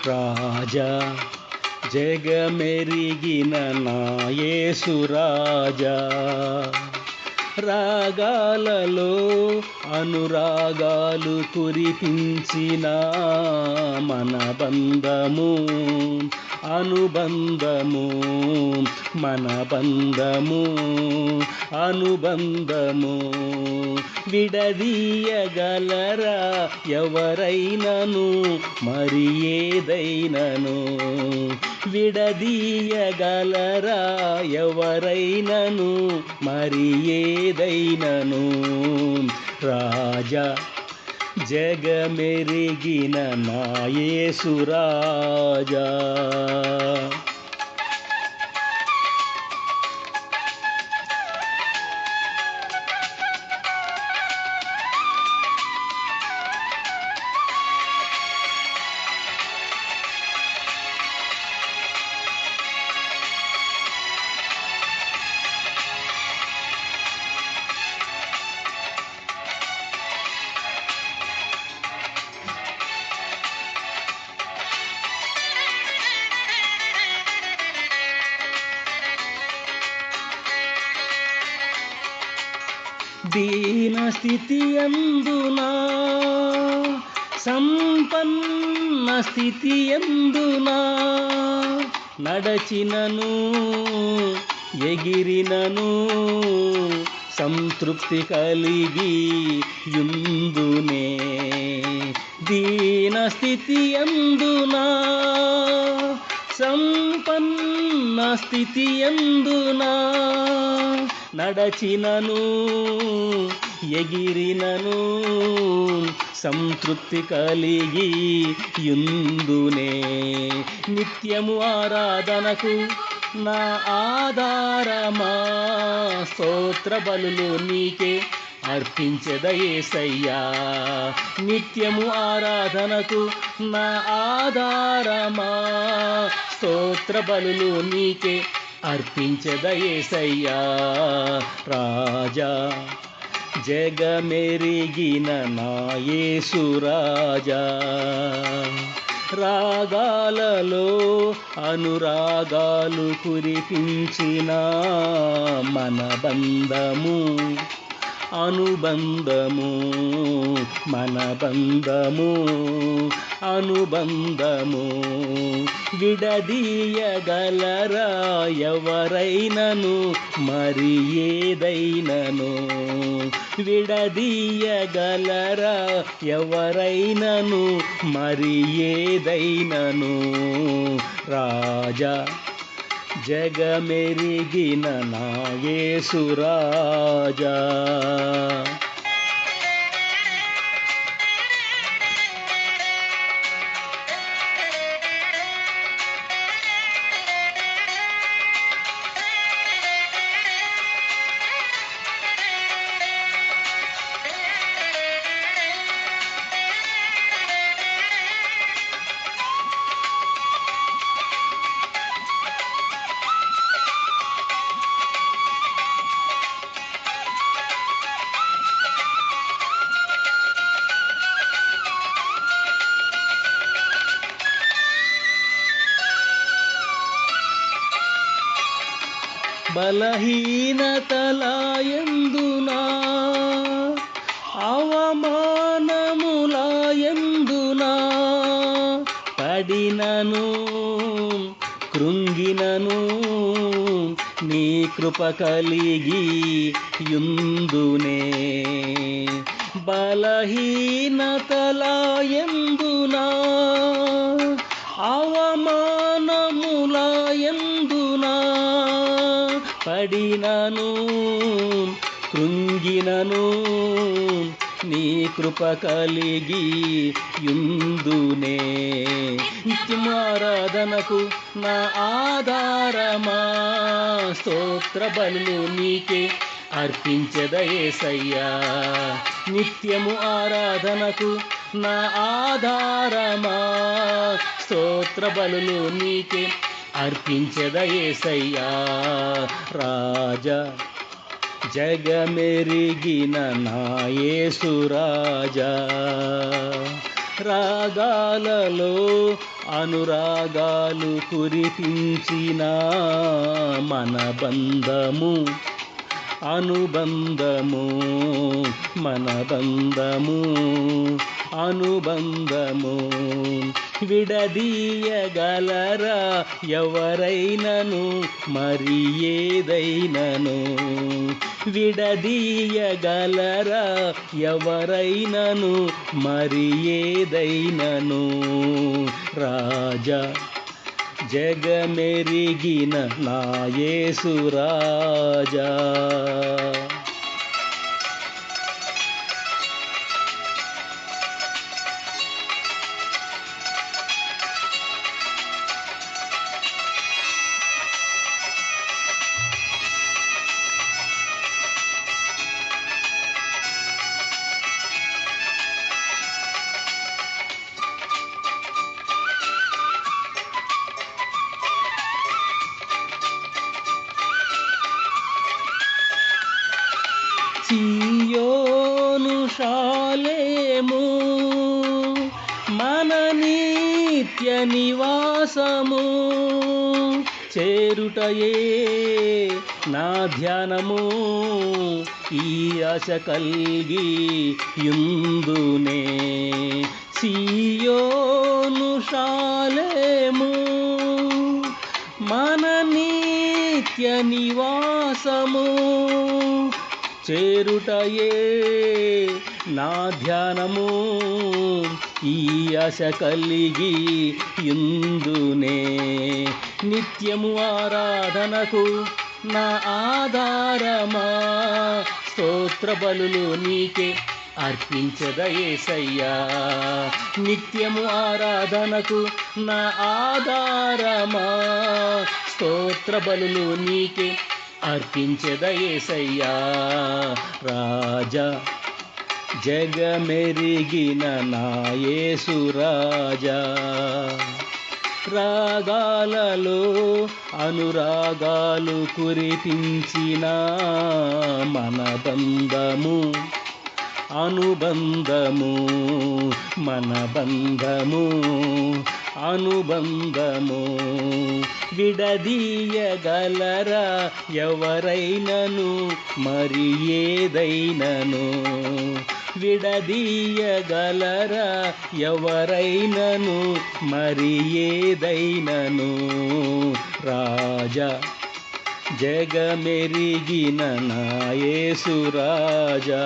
రాజా జగమెరిగిన నా యేసు రాజా, రాగాలలో అనురాగాలు కురిపించిన మన బంధము అనుబంధము, మన బంధము అనుబంధము. విడదీయగలరా ఎవరైనను మరి ఏదైనను, విడదీయగలరా ఎవరైనను మరి ఏదైనను. రాజా జగమెరిగిన నా యేసు రాజా. దీన స్థితి యందునా సంపన్న స్థితి యందునా, నడచినను ఎగిరినను సంతృప్తి కలిగి యుందునే. దీన స్థితి యందునా సంపన్న స్థితి యందునా, నడచినను ఎగిరినను సంతృప్తి కలిగి యుందునే. నిత్యము ఆరాధనకు నా ఆధారమా, స్తోత్ర బలులు నీకే అర్పించెద యేసయ్యా. నిత్యము ఆరాధనకు నా ఆధారమా, స్తోత్ర బలులు నీకే అర్పించెద యేసయ్యా. రాజా జగమెరిగిన నా యేసు రాజా, రాగాలలో అనురాగాలు కురిపించిన మన బంధము అనుబంధము, మన బంధము అనుబంధము. విడదీయగలరా ఎవరైనను మరి ఏదైనను, విడదీయగలరా ఎవరైనను మరి ఏదైనను. రాజా జగమెరిగిన నా యేసు రాజా. బలహీనతలయందునా అవమానములయందునా, పడినను కృంగినను నీ కృప కలిగి యుందునే. బలహీనతలయందునా అవమానములయందునా, పడినను కృంగినను నీ కృప కలిగి యుందునే. నిత్యమారాధనకు నా ఆధారమా, స్తోత్ర బలులు నీకే అర్పించెద యేసయ్యా. నిత్యము ఆరాధనకు నా ఆధారమా, స్తోత్ర బలులు నీకే అర్పించెద యేసయ్యా. రాజా జగమెరిగిన నా యేసు రాజా, రాగాలలో అనురాగాలు కురిపించిన మన బంధము అనుబంధము మన బంధము అనుబంధము విడదీయగలరా ఎవరైనను మరి ఏదైనను విడదీయగలరా ఎవరైనను మరి ఏదైనను రాజా జగమెరిగిన నా యేసు రాజా సియోను షాలేము మన నిత్య నివాసము చేరుటయే నా ధ్యానము ఈ ఆశ కలిగి యుందునే సియోను షాలేము మన నిత్య నివాసము చేరుటయే నా ధ్యానము ఈ ఆశ కలిగి యుందునే నిత్యము ఆరాధనకు నా ఆధారమా స్తోత్ర బలులు నీకే అర్పించద యేసయ్యా నిత్యము ఆరాధనకు నా ఆధారమా స్తోత్ర బలులు నీకే అర్పించద యేసయ్యా రాజా జగమెరిగిన నా యేసు రాజా రాగాలలో అనురాగాలు కురిపించిన మన బంధము అనుబంధము మన బంధము అనుబంధము విడదీయగలరా ఎవరైనను మరి ఏదైనను విడదీయగలరా ఎవరైనను మరి ఏదైనను రాజా జగమెరిగిన నా యేసు రాజా